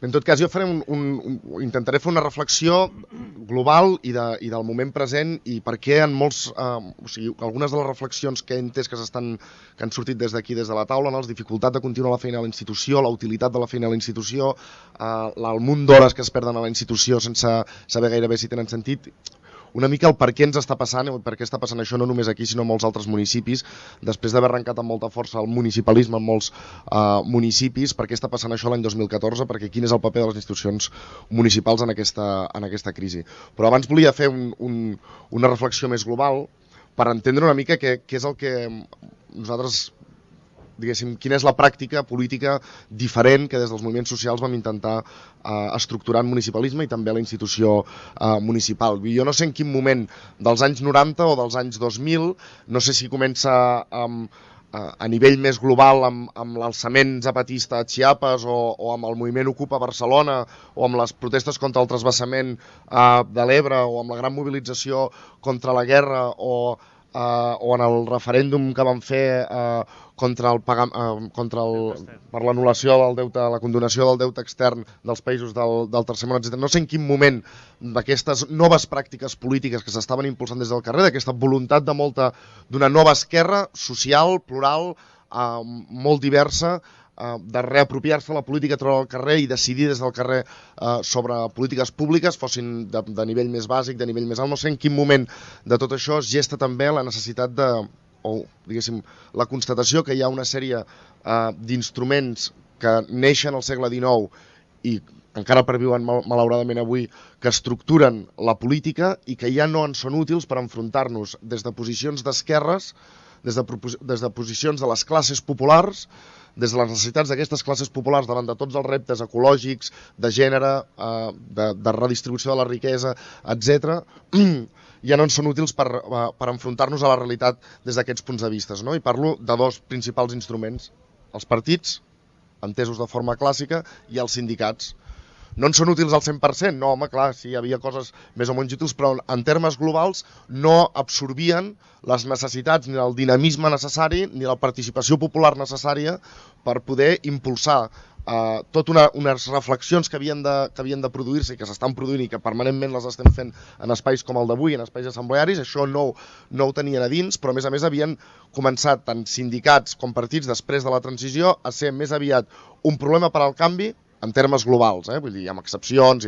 En tot cas, jo intentaré fer una reflexió global i del moment present i per què en molts... o sigui, algunes de les reflexions que he entès que han sortit des d'aquí, des de la taula, la dificultat de continuar la feina a la institució, la utilitat de la feina a la institució, el munt d'hores que es perden a la institució sense saber gairebé si tenen sentit, una mica el per què ens està passant, per què està passant això no només aquí sinó en molts altres municipis, després d'haver arrencat amb molta força el municipalisme en molts municipis, per què està passant això l'any 2014, perquè quin és el paper de les institucions municipals en aquesta crisi. Però abans volia fer una reflexió més global per entendre una mica què és el que nosaltres, diguéssim, quina és la pràctica política diferent que des dels moviments socials vam intentar estructurar en municipalisme i també a la institució municipal. Jo no sé en quin moment dels anys 90 o dels anys 2000, no sé si comença a nivell més global amb l'alçament zapatista a Chiapas o amb el moviment Ocupa Barcelona o amb les protestes contra el transvasament de l'Ebre o amb la gran mobilització contra la guerra o en el referèndum que van fer per l'anul·lació del deute, la condonació del deute extern dels països del tercer món, etc. No sé en quin moment d'aquestes noves pràctiques polítiques que s'estaven impulsant des del carrer, d'aquesta voluntat d'una nova esquerra social, plural, molt diversa, de reapropiar-se la política a través del carrer i decidir des del carrer sobre polítiques públiques, fossin de nivell més bàsic, de nivell més alt. No sé en quin moment de tot això es gesta també la necessitat o diguéssim, la constatació que hi ha una sèrie d'instruments que neixen al segle XIX i encara perviuen malauradament avui, que estructuren la política i que ja no en són útils per enfrontar-nos des de posicions d'esquerres, des de posicions de les classes populars, des de les necessitats d'aquestes classes populars davant de tots els reptes ecològics, de gènere, de redistribució de la riquesa, etc., ja no en són útils per enfrontar-nos a la realitat des d'aquests punts de vista. I parlo de dos principals instruments, els partits, entesos de forma clàssica, i els sindicats. No en són útils al 100%, no, home, clar, sí, hi havia coses més o menys útils, però en termes globals no absorbien les necessitats ni el dinamisme necessari ni la participació popular necessària per poder impulsar totes unes reflexions que havien de produir-se i que s'estan produint i que permanentment les estem fent en espais com el d'avui, en espais assemblearis. Això no ho tenien a dins, però a més havien començat tant sindicats com partits després de la transició a ser més aviat un problema per al canvi en termes globals, vull dir, amb excepcions,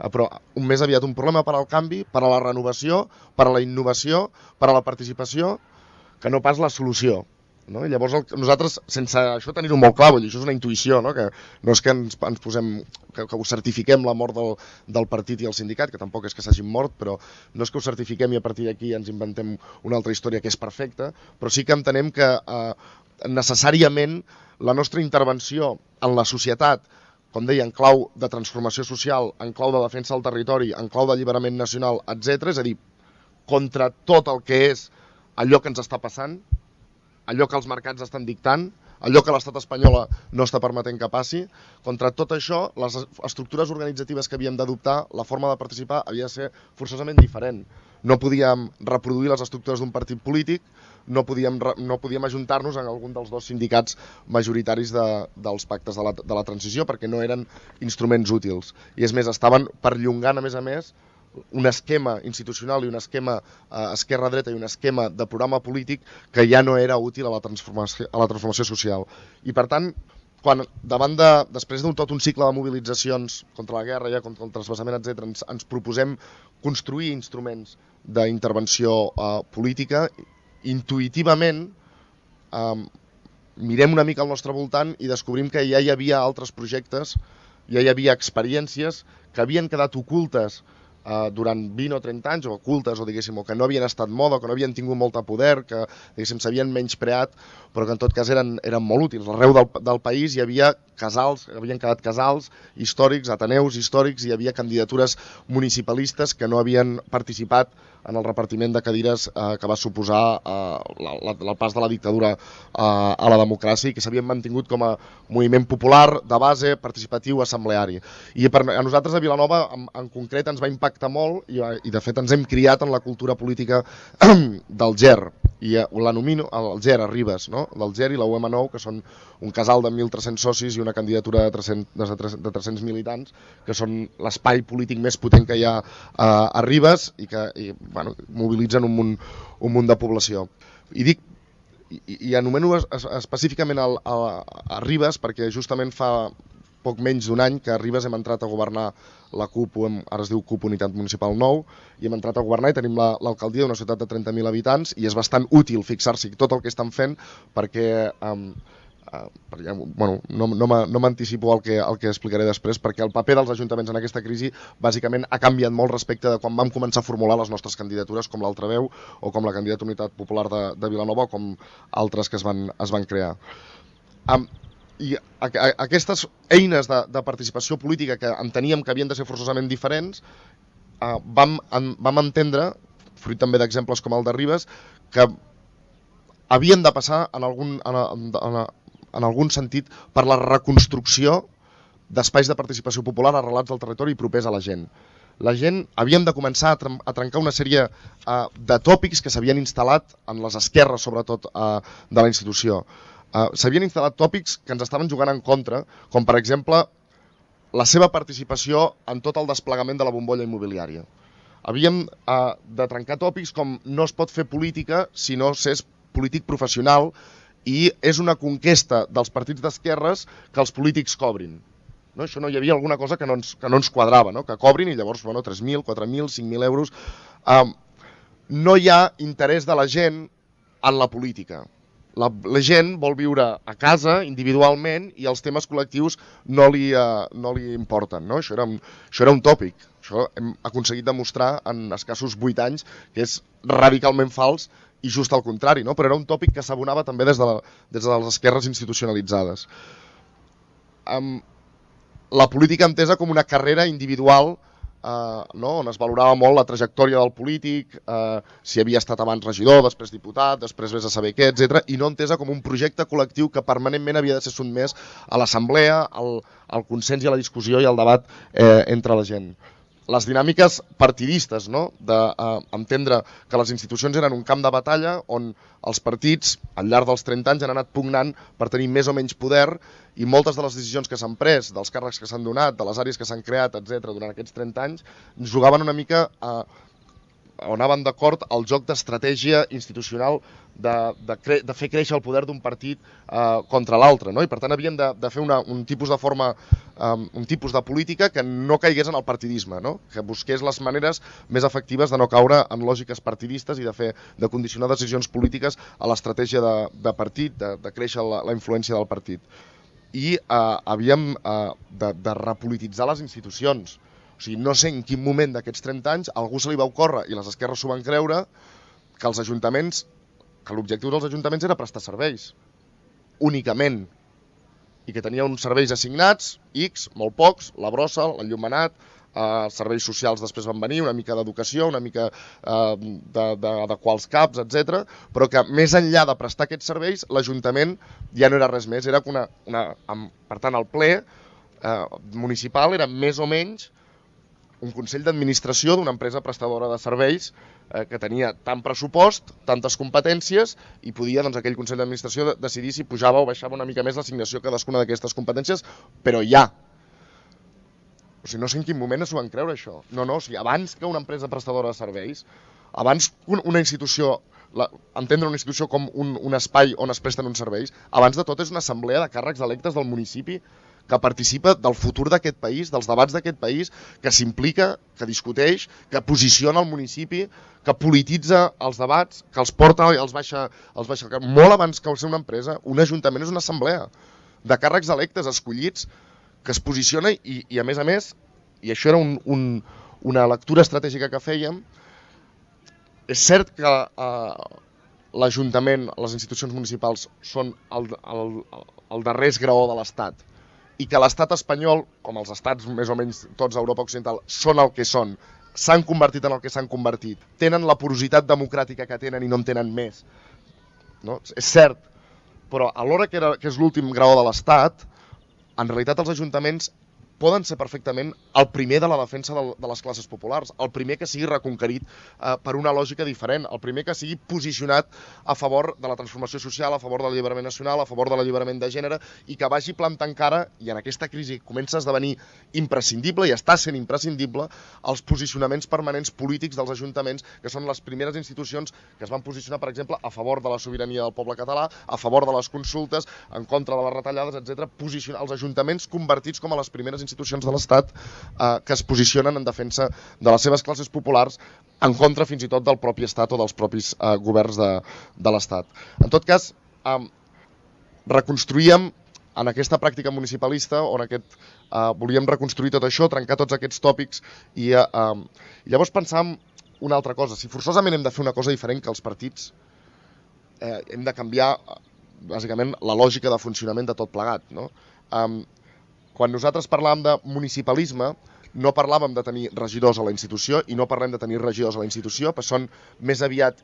però més aviat un problema per al canvi, per a la renovació, per a la innovació, per a la participació, que no pas la solució. I llavors nosaltres, sense això tenir-ho molt clar, vull dir, això és una intuïció, que no és que ens posem, que ho certifiquem la mort del partit i el sindicat, que tampoc és que s'hagin mort, però no és que ho certifiquem i a partir d'aquí ens inventem una altra història que és perfecta, però sí que entenem que necessàriament la nostra intervenció en la societat, com deia, en clau de transformació social, en clau de defensa del territori, en clau d'alliberament nacional, etc. És a dir, contra tot el que és allò que ens està passant, allò que els mercats estan dictant, allò que l'estat espanyol no està permetent que passi, contra tot això, les estructures organitzatives que havíem d'adoptar, la forma de participar havia de ser forçosament diferent. No podíem reproduir les estructures d'un partit polític, no podíem ajuntar-nos en algun dels dos sindicats majoritaris dels pactes de la transició perquè no eren instruments útils. I és més, estaven perllongant, a més, un esquema institucional i un esquema esquerra-dreta i un esquema de programa polític que ja no era útil a la transformació social. I per tant, després d'un tot un cicle de mobilitzacions contra la guerra, contra el transvasament, etc., ens proposem construir instruments d'intervenció política, intuïtivament mirem una mica al nostre voltant i descobrim que ja hi havia altres projectes, ja hi havia experiències que havien quedat ocultes durant 20 o 30 anys, o ocultes, o que no havien estat moda, que no havien tingut molt poder, que s'havien menyspreat, però que en tot cas eren molt útils. Arreu del país hi havia casals, havien quedat casals històrics, ateneus històrics, hi havia candidatures municipalistes que no havien participat en el repartiment de cadires que va suposar el pas de la dictadura a la democràcia i que s'havien mantingut com a moviment popular, de base, participatiu, assembleari. I a nosaltres a Vilanova en concret ens va impactar molt i de fet ens hem criat en la cultura política del GER. i la nomino el GER a Ribes, no? Del GER i la UM9, que són un casal de 1.300 socis i una candidatura de 300 militants, que són l'espai polític més potent que hi ha a Ribes i que mobilitzen un munt de població. I anomeno específicament a Ribes perquè justament fa poc menys d'un any que a Ribes hem entrat a governar la CUP, ara es diu CUP Unitat Municipal 9, i hem entrat a governar i tenim l'alcaldia d'una ciutat de 30.000 habitants i és bastant útil fixar-s'hi tot el que estan fent perquè, no m'anticipo el que explicaré després, perquè el paper dels ajuntaments en aquesta crisi bàsicament ha canviat molt respecte de quan vam començar a formular les nostres candidatures com l'Altraveu o com la candidatura Unitat Popular de Vilanova o com altres que es van crear. I aquestes eines de participació política que enteníem que havien de ser forçosament diferents, vam entendre, fruit també d'exemples com el de Ribes, que havien de passar en algun sentit per la reconstrucció d'espais de participació popular arrelats al territori i propers a la gent. La gent havíem de començar a trencar una sèrie de tòpics que s'havien instal·lat en les esquerres, sobretot, de la institució. S'havien instal·lat tòpics que ens estaven jugant en contra, com per exemple la seva participació en tot el desplegament de la bombolla immobiliària. Havíem de trencar tòpics com no es pot fer política si no s'és polític professional i és una conquesta dels partits d'esquerres que els polítics cobrin. Això no hi havia alguna cosa que no ens quadrava, que cobrin i llavors 3.000, 4.000, 5.000 euros. No hi ha interès de la gent en la política. La gent vol viure a casa, individualment, i els temes col·lectius no li importen. Això era un tòpic. Això hem aconseguit demostrar en escassos 8 anys que és radicalment fals i just al contrari, però era un tòpic que s'abonava també des de les esquerres institucionalitzades. La política entesa com una carrera individual on es valorava molt la trajectòria del polític, si havia estat abans regidor, després diputat, després vés a saber què, etc. I no entesa com un projecte col·lectiu que permanentment havia de ser sotmès a l'assemblea, al consens i a la discussió i al debat entre la gent. Les dinàmiques partidistes, d'entendre que les institucions eren un camp de batalla on els partits, al llarg dels 30 anys, han anat pugnant per tenir més o menys poder i moltes de les decisions que s'han pres, dels càrrecs que s'han donat, de les àrees que s'han creat, etc., durant aquests 30 anys, jugaven una mica o anaven d'acord al joc d'estratègia institucional de fer créixer el poder d'un partit contra l'altre, i per tant havien de fer un tipus de forma, un tipus de política que no caigués en el partidisme, que busqués les maneres més efectives de no caure en lògiques partidistes i de condicionar decisions polítiques a l'estratègia de partit, de créixer la influència del partit. I havíem de repolititzar les institucions. O sigui, no sé en quin moment d'aquests 30 anys algú se li va ocórrer, i les esquerres s'ho van creure, que l'objectiu dels ajuntaments era prestar serveis, únicament, i que tenia uns serveis assignats, X, molt pocs, la brossa, l'enllumenat, serveis socials després van venir, una mica d'educació, una mica d'adequar els CAPs, etc. Però que més enllà de prestar aquests serveis, l'Ajuntament ja no era res més, era per tant el ple municipal era més o menys un consell d'administració d'una empresa prestadora de serveis que tenia tant pressupost, tantes competències, i podia aquell consell d'administració decidir si pujava o baixava una mica més l'assignació a cadascuna d'aquestes competències, però ja. O sigui, no sé en quin moment s'ho van creure, això. No, o sigui, abans que una empresa prestadora de serveis, abans que una institució, entendre una institució com un espai on es presten uns serveis, abans de tot és una assemblea de càrrecs electes del municipi que participa del futur d'aquest país, dels debats d'aquest país, que s'implica, que discuteix, que posiciona el municipi, que polititza els debats, que els porta i els baixa molt abans que ser una empresa. Un ajuntament és una assemblea de càrrecs electes escollits que es posiciona i a més, i això era una lectura estratègica que fèiem, és cert que l'Ajuntament, les institucions municipals, són el darrer esgraó de l'Estat, i que l'estat espanyol, com els estats més o menys tots a Europa Occidental, són el que són, s'han convertit en el que s'han convertit, tenen la porositat democràtica que tenen i no en tenen més. És cert, però alhora que és l'últim graó de l'Estat, en realitat els ajuntaments poden ser perfectament el primer de la defensa de les classes populars, el primer que sigui reconquerit per una lògica diferent, el primer que sigui posicionat a favor de la transformació social, a favor de l'alliberament nacional, a favor de l'alliberament de gènere, i que vagi plantant cara, i en aquesta crisi comença a esdevenir imprescindible, i està sent imprescindible, els posicionaments permanents polítics dels ajuntaments, que són les primeres institucions que es van posicionar, per exemple, a favor de la sobirania del poble català, a favor de les consultes, en contra de les retallades, etc. Posicionar els ajuntaments convertits com a les primeres institucions de l'Estat que es posicionen en defensa de les seves classes populars, en contra fins i tot del propi Estat o dels propis governs de l'Estat. En tot cas, reconstruíem en aquesta pràctica municipalista on volíem reconstruir tot això, trencar tots aquests tòpics i llavors pensàvem una altra cosa. Si forçosament hem de fer una cosa diferent que els partits, hem de canviar bàsicament la lògica de funcionament de tot plegat, no? Quan nosaltres parlàvem de municipalisme, no parlàvem de tenir regidors a la institució i no parlem de tenir regidors a la institució, perquè són més aviat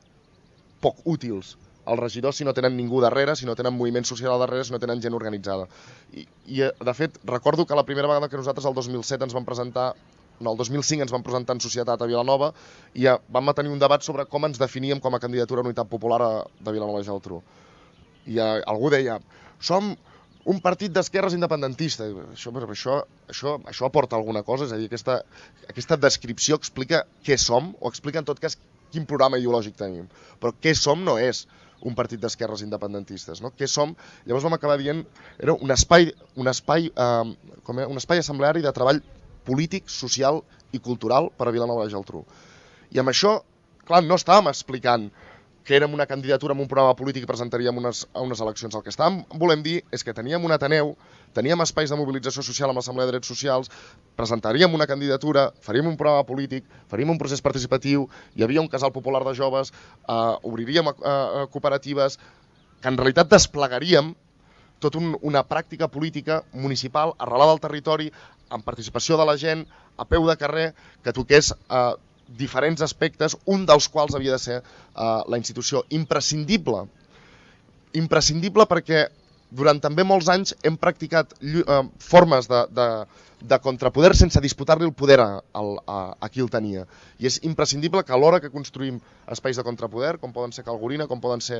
poc útils els regidors si no tenen ningú darrere, si no tenen moviment social darrere, si no tenen gent organitzada. I de fet, recordo que la primera vegada que nosaltres el 2007 ens vam presentar, no, el 2005 ens vam presentar en societat a Vilanova i vam tenir un debat sobre com ens definíem com a candidatura a Unitat Popular de Vilanova i Geltrú. I algú deia, som un partit d'esquerres independentista. Això aporta alguna cosa? És a dir, aquesta descripció explica què som o explica en tot cas quin programa ideològic tenim. Però què som no és un partit d'esquerres independentistes. No? Què som? Llavors vam acabar dient era un espai assembleari de treball polític, social i cultural per a Vilanova i Geltrú. I amb això, clar, no estàvem explicant que érem una candidatura amb un programa polític i presentaríem a unes eleccions. El que estàvem volem dir és que teníem un Ateneu, teníem espais de mobilització social amb l'Assemblea de Drets Socials, presentaríem una candidatura, faríem un programa polític, faríem un procés participatiu, hi havia un casal popular de joves, obriríem cooperatives, que en realitat desplegaríem tota una pràctica política municipal arrelada al territori, amb participació de la gent, a peu de carrer, que toqués diferents aspectes, un dels quals havia de ser la institució imprescindible. Imprescindible perquè durant també molts anys hem practicat formes de contrapoder sense disputar-li el poder a qui el tenia. I és imprescindible que a l'hora que construïm espais de contrapoder, com poden ser Calgorina, com poden ser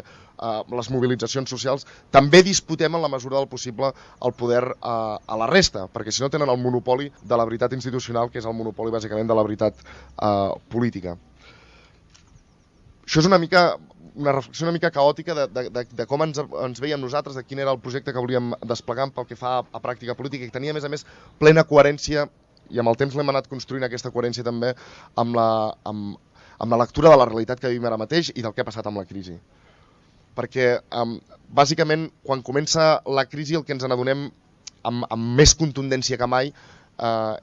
les mobilitzacions socials, també disputem en la mesura del possible el poder a la resta, perquè si no tenen el monopoli de la veritat institucional, que és el monopoli bàsicament de la veritat política. Això és una reflexió una mica caòtica de com ens veiem nosaltres, de quin era el projecte que volíem desplegar pel que fa a pràctica política, que tenia a més plena coherència, i amb el temps l'hem anat construint aquesta coherència també amb la lectura de la realitat que vivim ara mateix i del que ha passat amb la crisi. Perquè bàsicament quan comença la crisi el que ens n'adonem amb més contundència que mai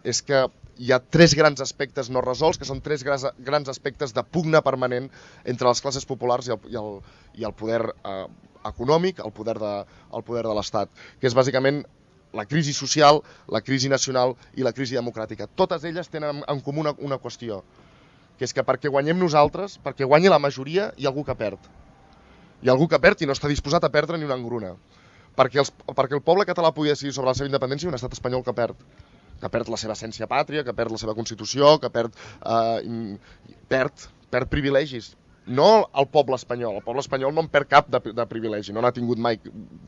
és que hi ha tres grans aspectes no resolts, que són tres grans aspectes de pugna permanent entre les classes populars i el poder econòmic, el poder de l'Estat, que és bàsicament la crisi social, la crisi nacional i la crisi democràtica. Totes elles tenen en comú una qüestió, que és que perquè guanyem nosaltres, perquè guanyi la majoria, hi ha algú que perd. Hi ha algú que perd i no està disposat a perdre ni una engruna. Perquè el poble català pugui decidir sobre la seva independència i un estat espanyol que perd la seva essència pàtria, que perd la seva Constitució, que perd privilegis. No el poble espanyol no en perd cap de privilegi, no n'ha tingut mai,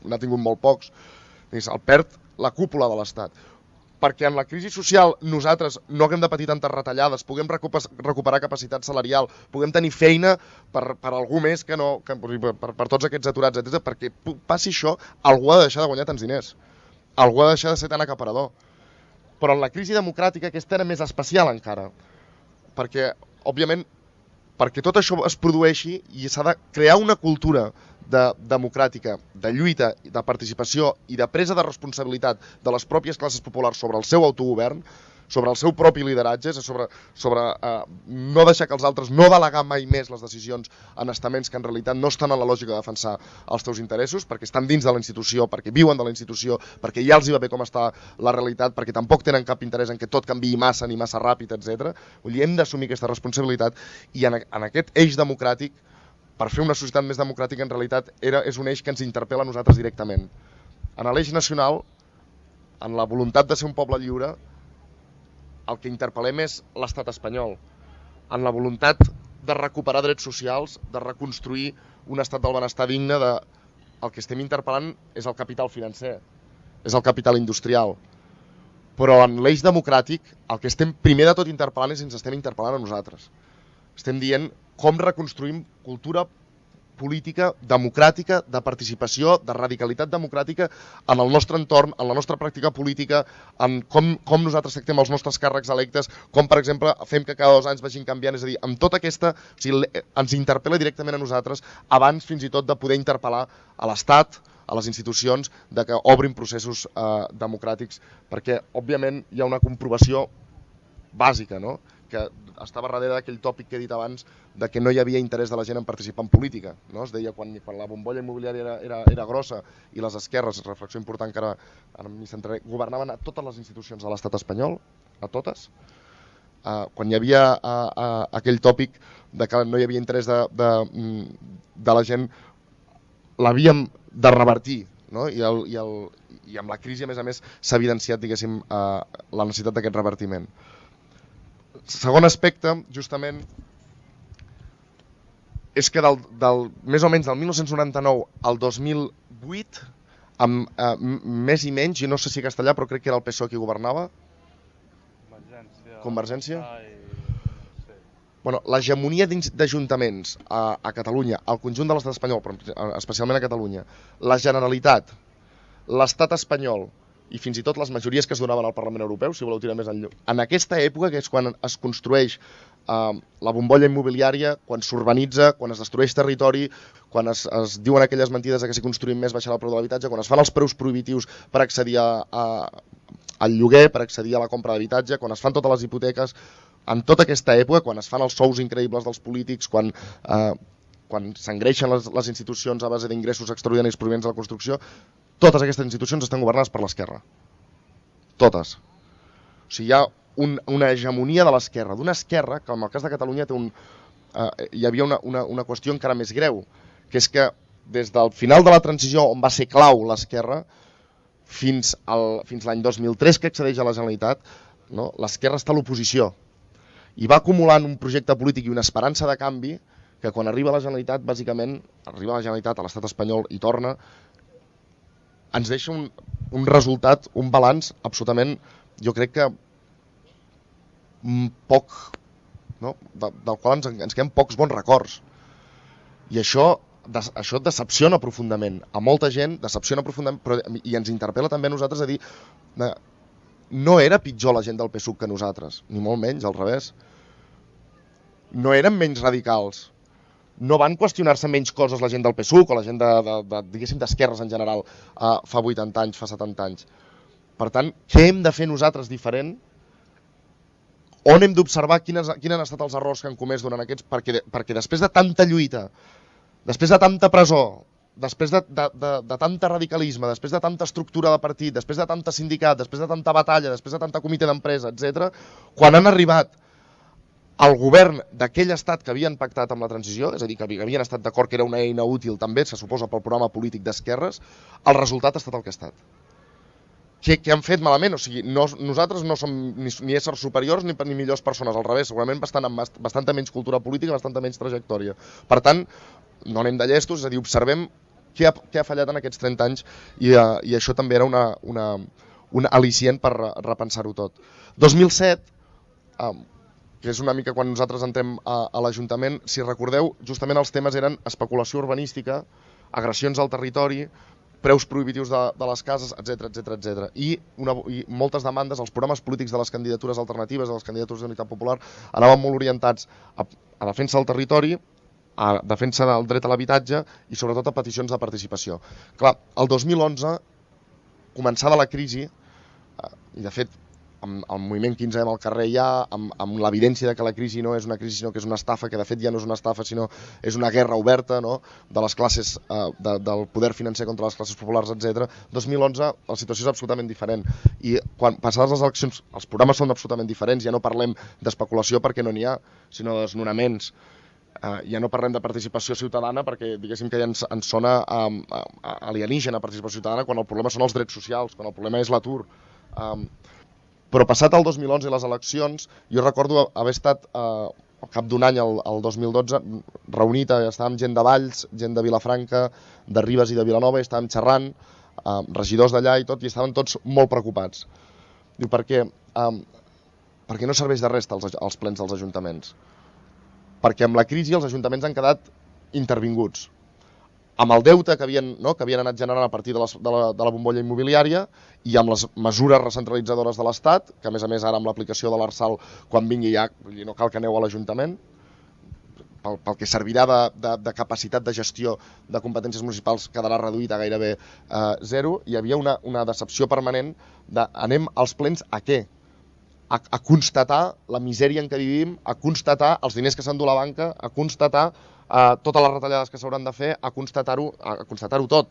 n'ha tingut molt pocs. El perd la cúpula de l'Estat. Perquè en la crisi social nosaltres no haguem de patir tantes retallades, puguem recuperar capacitat salarial, puguem tenir feina per algú més que no, per tots aquests aturats, etc. Perquè passi això, algú ha de deixar de guanyar tants diners, algú ha de deixar de ser tan acaparador. Però en la crisi democràtica aquesta era més especial encara, perquè, òbviament, perquè tot això es produeixi i s'ha de crear una cultura democràtica, de lluita, de participació i de presa de responsabilitat de les pròpies classes populars sobre el seu autogovern, sobre el seu propi lideratge, sobre no deixar que els altres, no delegar mai més les decisions en estaments que en realitat no estan en la lògica de defensar els teus interessos, perquè estan dins de la institució, perquè viuen de la institució, perquè ja els hi va bé com està la realitat, perquè tampoc tenen cap interès en que tot canviï massa ni massa ràpid, etc. Vull dir, hem d'assumir aquesta responsabilitat i en aquest eix democràtic, per fer una societat més democràtica, en realitat és un eix que ens interpel·la a nosaltres directament. En l'eix nacional, en la voluntat de ser un poble lliure, el que interpel·lem és l'estat espanyol, en la voluntat de recuperar drets socials, de reconstruir un estat del benestar digne. El que estem interpel·lant és el capital financer, és el capital industrial. Però en l'eix democràtic, el que estem primer de tot interpel·lant és ens estem interpel·lant a nosaltres. Estem dient com reconstruïm cultura política democràtica, de participació, de radicalitat democràtica en el nostre entorn, en la nostra pràctica política, en com nosaltres tractem els nostres càrrecs electes, com per exemple fem que cada 2 anys vagin canviant, és a dir, amb tota aquesta, o sigui, ens interpel·la directament a nosaltres abans fins i tot de poder interpel·lar a l'Estat, a les institucions, de que obrin processos democràtics, perquè òbviament hi ha una comprovació bàsica, no?, que estava darrere d'aquell tòpic que he dit abans de que no hi havia interès de la gent en participar en política. No? Es deia quan la bombolla immobiliària era grossa i les esquerres, reflexió important que ara m'hi centraré, governaven a totes les institucions de l'estat espanyol, a totes. Quan hi havia aquell tòpic de que no hi havia interès de la gent, l'havíem de revertir, no? I amb la crisi, a més, s'ha evidenciat, diguéssim, la necessitat d'aquest revertiment. Segon aspecte, justament, és que més o menys del 1999 al 2008, amb més i menys, jo no sé si castellà, però crec que era el PSOE qui governava. Convergència. Bueno, l'hegemonia d'ajuntaments a Catalunya, al conjunt de l'estat espanyol, però especialment a Catalunya, la Generalitat, l'estat espanyol, i fins i tot les majories que es donaven al Parlament Europeu, si voleu tirar més enllà. En aquesta època, que és quan es construeix la bombolla immobiliària, quan s'urbanitza, quan es destrueix territori, quan es diuen aquelles mentides que si construïm més baixarà el preu de l'habitatge, quan es fan els preus prohibitius per accedir al lloguer, per accedir a la compra d'habitatge, quan es fan totes les hipoteques, en tota aquesta època, quan es fan els sous increïbles dels polítics, quan s'engreixen les institucions a base d'ingressos extraordinaris provinents de la construcció, totes aquestes institucions estan governades per l'esquerra. Totes. O sigui, hi ha una hegemonia de l'esquerra, d'una esquerra que en el cas de Catalunya hi havia una qüestió encara més greu, que és que des del final de la transició, on va ser clau l'esquerra, fins l'any 2003 que accedeix a la Generalitat, no? L'esquerra està a l'oposició i va acumulant un projecte polític i una esperança de canvi que quan arriba a la Generalitat, bàsicament, arriba a la Generalitat, a l'estat espanyol i torna, ens deixa un resultat, un balanç absolutament, jo crec que poc, no? Del qual ens queden pocs bons records. I això decepciona profundament. A molta gent decepciona profundament, i ens interpel·la també a nosaltres a dir no era pitjor la gent del PSUV que nosaltres, ni molt menys, al revés. No eren menys radicals. No van qüestionar-se menys coses la gent del PSUV o la gent diguéssim d'esquerres en general fa 80 anys, fa 70 anys. Per tant, què hem de fer nosaltres diferent? On hem d'observar quins han estat els errors que han comès durant aquests... Perquè després de tanta lluita, després de tanta presó, després de tanta radicalisme, després de tanta estructura de partit, després de tanta sindicat, després de tanta batalla, després de tanta comitè d'empresa, etc., quan han arribat el govern d'aquell estat que havien pactat amb la transició, és a dir, que havien estat d'acord que era una eina útil també, se suposa, pel programa polític d'esquerres, el resultat ha estat el que ha estat. Què han fet malament? O sigui, nosaltres no som ni éssers superiors ni millors persones, al revés, segurament amb bastanta menys cultura política, bastanta menys trajectòria. Per tant, no anem de llestos, és a dir, observem què ha fallat en aquests 30 anys i això també era un al·licient per repensar-ho tot. 2007, que és una mica quan nosaltres entrem a l'Ajuntament, si recordeu, justament els temes eren especulació urbanística, agressions al territori, preus prohibitius de les cases, etc. I moltes demandes, els programes polítics de les candidatures alternatives, de les candidatures d'Unitat Popular, anaven molt orientats a defensa del territori, a defensa del dret a l'habitatge i sobretot a peticions de participació. Clar, el 2011, començada la crisi, i de fet el moviment 15M al carrer ja, amb l'evidència que la crisi no és una crisi sinó que és una estafa, que de fet ja no és una estafa sinó és una guerra oberta, no? De les classes, del poder financer contra les classes populars, etc. 2011 la situació és absolutament diferent i quan passades les eleccions els programes són absolutament diferents, ja no parlem d'especulació perquè no n'hi ha, sinó de desnonaments. Ja no parlem de participació ciutadana perquè diguéssim que ja ens sona alienígena participació ciutadana quan el problema són els drets socials, quan el problema és l'atur. Però passat el 2011 i les eleccions, jo recordo haver estat al cap d'un any, el 2012, reunit, estàvem gent de Valls, gent de Vilafranca, de Ribes i de Vilanova, i estàvem xerrant, regidors d'allà i tot, i estaven tots molt preocupats. Diu, perquè no serveix de res els plens dels ajuntaments. Perquè amb la crisi els ajuntaments han quedat intervinguts. Amb el deute que havien anat generant a partir de la bombolla immobiliària i amb les mesures recentralitzadores de l'Estat, que a més ara amb l'aplicació de l'Arsal, quan vingui ja no cal que aneu a l'Ajuntament, pel que servirà de capacitat de gestió de competències municipals quedarà reduït a gairebé zero. Hi havia una decepció permanent de anem als plens a què? A constatar la misèria en què vivim, a constatar els diners que s'endú la banca, a constatar totes les retallades que s'hauran de fer, a constatar-ho tot,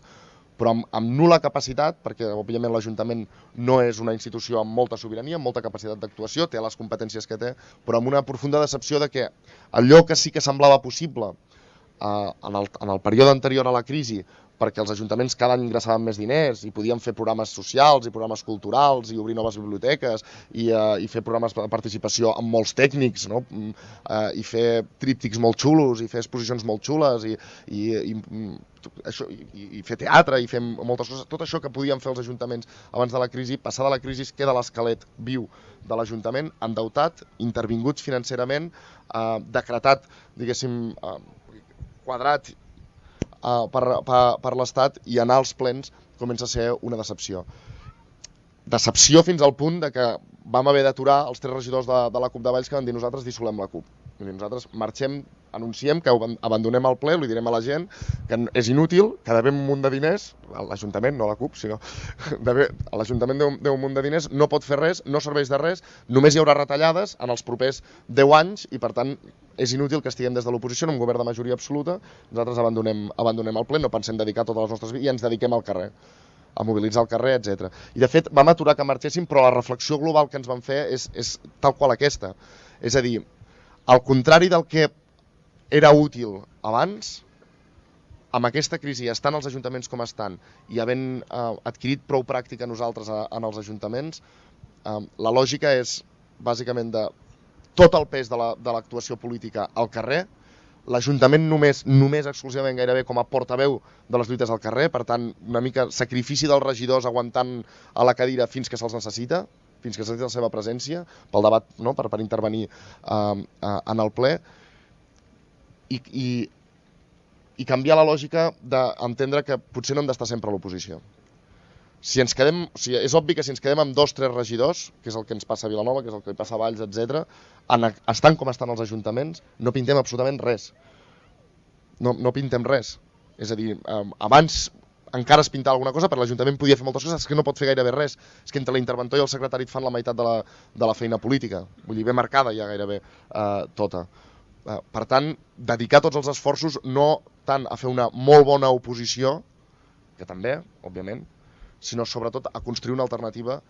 però amb nul·la capacitat, perquè òbviament l'Ajuntament no és una institució amb molta sobirania, amb molta capacitat d'actuació, té les competències que té, però amb una profunda decepció de que allò que sí que semblava possible en el període anterior a la crisi, perquè els ajuntaments cada any ingressaven més diners i podien fer programes socials i programes culturals i obrir noves biblioteques i fer programes de participació amb molts tècnics, no? I fer tríptics molt xulos i fer exposicions molt xules i fer teatre i fer moltes coses. Tot això que podien fer els ajuntaments abans de la crisi, passada la crisi queda l'esquelet viu de l'Ajuntament, endeutat, intervinguts financerament, decretat, diguéssim, quadrat per l'Estat, i anar als plens comença a ser una decepció. Decepció fins al punt de que vam haver d'aturar els 3 regidors de la CUP de Valls que van dir nosaltres dissolem la CUP. Nosaltres marxem, anunciem que abandonem el ple, li direm a la gent que és inútil, que devem un munt de diners, l'Ajuntament, no la CUP, sinó l'Ajuntament deu un munt de diners, no pot fer res, no serveix de res, només hi haurà retallades en els propers 10 anys i per tant és inútil que estiguem des de l'oposició en un govern de majoria absoluta, nosaltres abandonem el ple, no pensem dedicar totes les nostres vides i ens dediquem al carrer, a mobilitzar el carrer, etc. I de fet vam aturar que marxéssim, però la reflexió global que ens vam fer és tal qual aquesta. És a dir, al contrari del que era útil abans, amb aquesta crisi, estant els ajuntaments com estan i havent adquirit prou pràctica nosaltres en els ajuntaments, la lògica és bàsicament de tot el pes de l'actuació política al carrer, l'Ajuntament només exclusivament gairebé com a portaveu de les lluites al carrer, per tant una mica sacrifici dels regidors aguantant a la cadira fins que se'ls necessita, fins que necessita la seva presència pel debat, no? per intervenir en el ple, i canviar la lògica d'entendre que potser no hem d'estar sempre a l'oposició. És obvi que si ens quedem amb 2 o 3 regidors, que és el que ens passa a Vilanova, que és el que passa a Valls, etc., estant com estan els ajuntaments, no pintem absolutament res. No pintem res. És a dir, abans encara es pintava alguna cosa, però l'Ajuntament podia fer moltes coses, és que no pot fer gairebé res. És que entre l'interventor i el secretari et fan la meitat de la feina política. Vull dir, ben marcada ja gairebé tota. Per tant, dedicar tots els esforços no tant a fer una molt bona oposició, que també, òbviament, sinó sobretot a construir una alternativa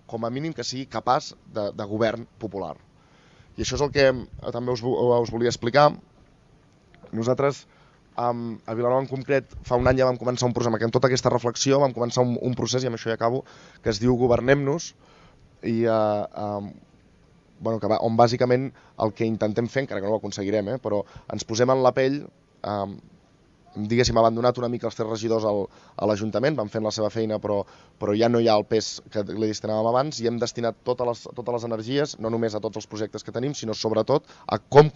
com a mínim que sigui capaç de govern popular. I això és el que també us volia explicar. Nosaltres a Vilanova en concret fa un any ja vam començar un procés, amb tota aquesta reflexió vam començar un procés, i amb això ja acabo, que es diu Governem-nos, i on bàsicament el que intentem fer, encara que no ho aconseguirem, però ens posem en la pell, diguéssim, abandonat una mica els 3 regidors a l'Ajuntament, van fent la seva feina, però ja no hi ha el pes que li destinàvem abans, i hem destinat totes les energies, no només a tots els projectes que tenim, sinó sobretot a com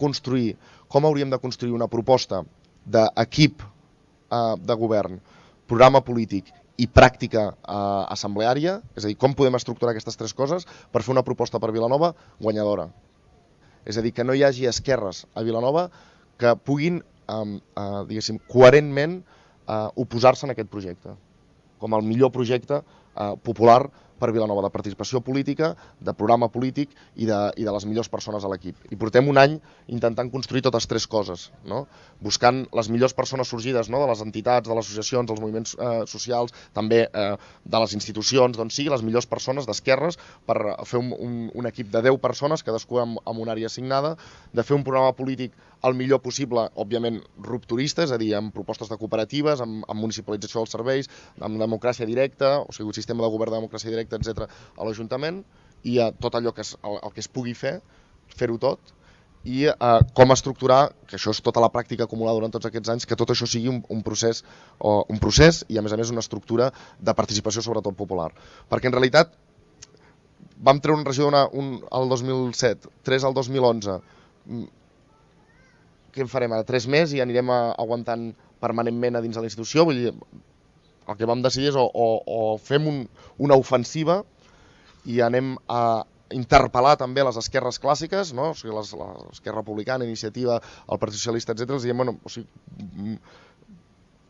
hauríem de construir una proposta d'equip de govern, programa polític i pràctica assembleària, és a dir, com podem estructurar aquestes 3 coses per fer una proposta per Vilanova guanyadora. És a dir, que no hi hagi esquerres a Vilanova que puguin diguéssim, coherentment oposar-se a aquest projecte, com el millor projecte popular per Vilanova, de participació política, de programa polític i de les millors persones a l'equip. I portem un any intentant construir totes 3 coses, no? Buscant les millors persones sorgides, no? De les entitats, de les associacions, dels moviments socials, també de les institucions, d'on sigui, les millors persones d'esquerres per fer un equip de 10 persones, cadascú amb una àrea assignada, de fer un programa polític el millor possible, òbviament rupturista, és a dir, amb propostes de cooperatives, amb municipalització dels serveis, amb democràcia directa, o sigui, un sistema de govern de democràcia directa, etc., a l'Ajuntament, i tot allò que el que es pugui fer-ho tot, i com estructurar, que això és tota la pràctica acumulada durant tots aquests anys, que tot això sigui un procés i a més una estructura de participació sobretot popular. Perquè en realitat vam treure un regidor el 2007, 3 al 2011, què en farem ara? 3 més i anirem aguantant permanentment a dins de la institució? Vull dir, el que vam decidir és o fem una ofensiva i anem a interpel·lar també les esquerres clàssiques, no? O sigui, l'esquerra republicana, Iniciativa, el Partit Socialista, etc. Els diem, bueno, o sigui,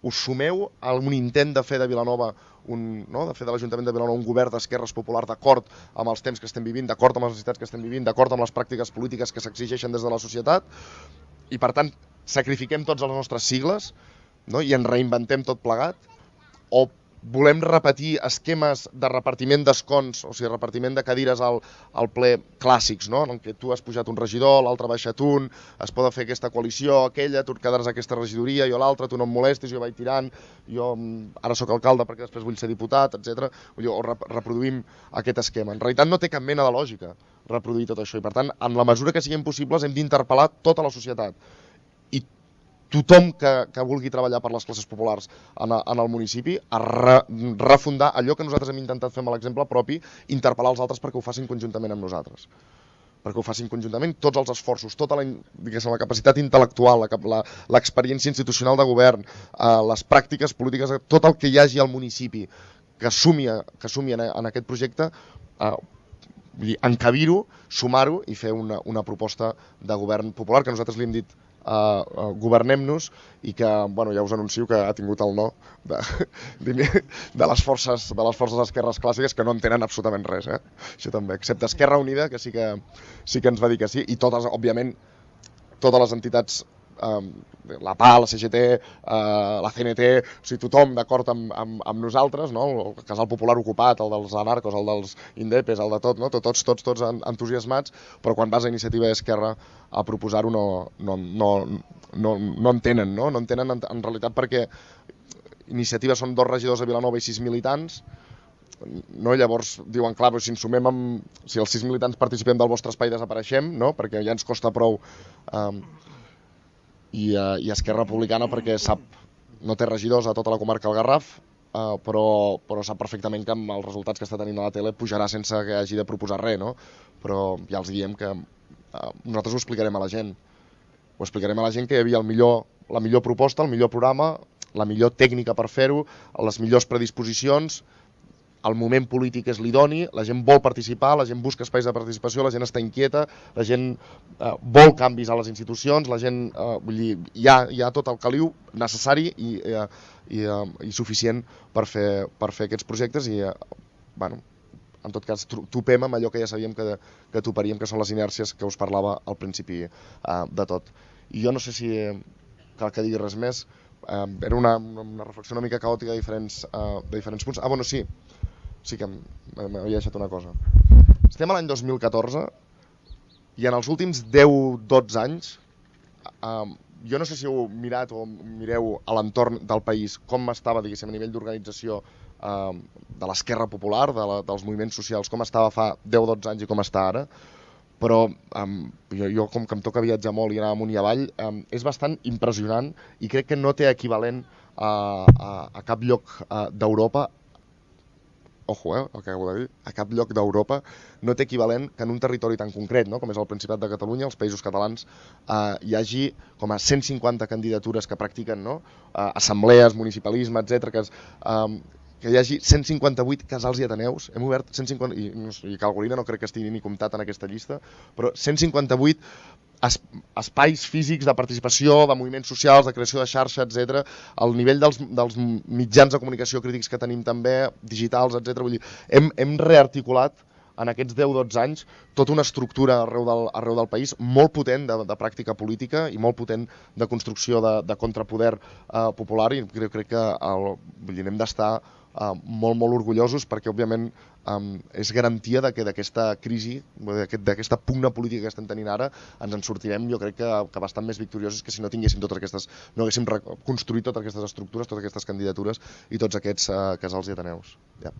us sumeu a un intent de fer de Vilanova, de fer de l'Ajuntament de Vilanova un govern d'esquerres popular d'acord amb els temps que estem vivint, d'acord amb les necessitats que estem vivint, d'acord amb les pràctiques polítiques que s'exigeixen des de la societat, i per tant sacrifiquem tots els nostres sigles, no? I ens reinventem tot plegat, o volem repetir esquemes de repartiment d'escons, o sigui, repartiment de cadires al ple clàssics, no? En què tu has pujat un regidor, l'altre ha baixat un, es pot fer aquesta coalició, aquella, tu et quedaràs a aquesta regidoria, jo l'altra, tu no em molestis, jo vaig tirant, jo ara sóc alcalde perquè després vull ser diputat, etc. O reproduïm aquest esquema. En realitat no té cap mena de lògica reproduir tot això, i per tant, en la mesura que siguin possibles, hem d'interpel·lar tota la societat. I tothom que vulgui treballar per les classes populars en el municipi a refundar allò que nosaltres hem intentat fer amb l'exemple propi, interpel·lar els altres perquè ho facin conjuntament amb nosaltres. Perquè ho facin conjuntament tots els esforços, tota la capacitat intel·lectual, l'experiència institucional de govern, les pràctiques polítiques, tot el que hi hagi al municipi que sumi en aquest projecte, encabir-ho, sumar-ho i fer una proposta de govern popular que nosaltres li hem dit governem-nos, i que, bueno, ja us anuncio que ha tingut el no de les forces esquerres clàssiques, que no entenen absolutament res, això també, excepte Esquerra Unida, que sí que ens va dir que sí, i totes, òbviament, totes les entitats, la PA, la CGT, la CNT, o sigui, tothom d'acord amb nosaltres, no? El Casal Popular Ocupat, el dels anarcos, el dels indepes, el de tot, no? Tots entusiasmats, però quan vas a Iniciativa i Esquerra a proposar-ho no entenen, no? No entenen en realitat perquè Iniciativa són 2 regidors a Vilanova i 6 militants, no? Llavors diuen, clar, si ens sumem si els 6 militants participem del vostre espai desapareixem, no? Perquè ja ens costa prou, i Esquerra Republicana perquè no té regidors a tota la comarca del Garraf, però sap perfectament que amb els resultats que està tenint a la tele pujarà sense que hagi de proposar res, no? Però ja els diem que nosaltres ho explicarem a la gent. Ho explicarem a la gent que hi havia la millor proposta, el millor programa, la millor tècnica per fer-ho, les millors predisposicions, el moment polític és l'idoni, la gent vol participar, la gent busca espais de participació, la gent està inquieta, la gent vol canvis a les institucions, la gent, vull dir, hi ha tot el caliu necessari i suficient per fer aquests projectes, i, bueno, en tot cas, topem amb allò que ja sabíem que toparíem, que són les inèrcies que us parlava al principi de tot. I jo no sé si cal que digui res més, era una reflexió una mica caòtica de diferents punts. Bueno, sí que m'havia deixat una cosa. Estem a l'any 2014 i en els últims 10-12 anys, jo no sé si heu mirat o mireu a l'entorn del país com estava, diguéssim, a nivell d'organització de l'esquerra popular, dels moviments socials, com estava fa 10-12 anys i com està ara, però jo com que em toca viatjar molt i anar amunt i avall, és bastant impressionant i crec que no té equivalent a cap lloc d'Europa. Ojo, el que acabo de dir, a cap lloc d'Europa no té equivalent que en un territori tan concret, no? Com és el Principat de Catalunya, els Països Catalans, hi hagi com a 150 candidatures que practiquen, no? Assemblees, municipalisme, etc. Que hi hagi 158 casals i ateneus. Hem obert 150, i Calgorina no crec que estigui ni comptat en aquesta llista, però 158 espais físics de participació, de moviments socials, de creació de xarxa, etc. El nivell dels mitjans de comunicació crítics que tenim també, digitals, etc. Vull dir, hem rearticulat en aquests 10-12 anys tota una estructura arreu del país molt potent de pràctica política i molt potent de construcció de contrapoder popular, i crec que hem d'estar molt orgullosos perquè, òbviament, és garantia que d'aquesta crisi, d'aquesta pugna política que estem tenint ara, ens en sortirem, jo crec que bastant més victoriosos que si no tinguéssim no haguéssim construït totes aquestes estructures, totes aquestes candidatures i tots aquests casals i ateneus. Ja.